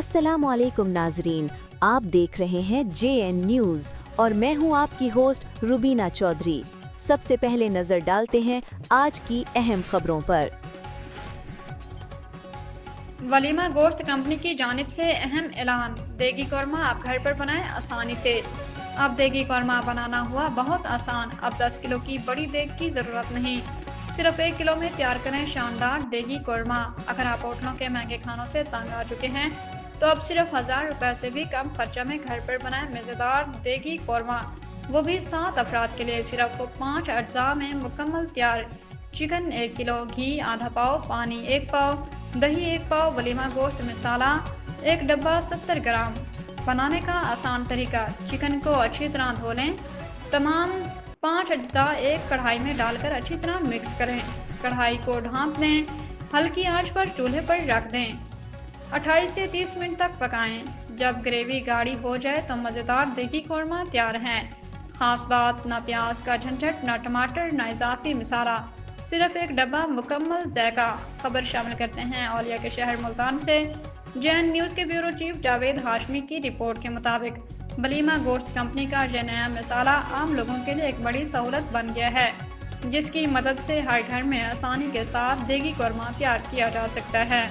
अस्सलाम वालेकुम नाजरीन, आप देख रहे हैं JN न्यूज़ और मैं हूं आपकी होस्ट रुबीना चौधरी। सबसे पहले नजर डालते हैं आज की अहम खबरों पर। वलीमा गोश्त कंपनी की जानिब से अहम ऐलान, देगी कौरमा आप घर पर बनाएं आसानी से। अब देगी कौरमा बनाना हुआ बहुत आसान। अब 10 किलो की बड़ी देग की ज़रूरत नहीं, सिर्फ 1 किलो में तैयार करें शानदार देगी कौरमा। अगर आप होटलों के महंगे खानों से तंग आ चुके हैं तो अब सिर्फ 1000 रुपये से भी कम खर्चा में घर पर बनाएं मज़ेदार देगी कौरमा, वो भी 7 अफराद के लिए। सिर्फ 5 अज्जा में मुकम्मल तैयार। चिकन 1 किलो, घी आधा पाव, पानी 1 पाव, दही 1 पाव, वलीमा गोश्त मसाला 1 डब्बा 70 ग्राम। बनाने का आसान तरीका, चिकन को अच्छी तरह धो लें। तमाम 5 अज्जा एक कढ़ाई में डालकर अच्छी तरह मिक्स करें। कढ़ाई को ढाँप दें, हल्की आंच पर चूल्हे पर रख दें। 28 से 30 मिनट तक पकाएं। जब ग्रेवी गाढ़ी हो जाए तो मज़ेदार देगी कौरमा तैयार है। ख़ास बात, ना प्याज का झंझट, ना टमाटर, ना इजाफी मसाला, सिर्फ 1 डब्बा मुकम्मल ज़ायका। खबर शामिल करते हैं औलिया के शहर मुल्तान से। JN न्यूज़ के ब्यूरो चीफ जावेद हाशमी की रिपोर्ट के मुताबिक वलीमा गोश्त कंपनी का ये नया मसाला आम लोगों के लिए एक बड़ी सहूलत बन गया है, जिसकी मदद से हर घर में आसानी के साथ देगी कौरमा तैयार किया जा सकता है।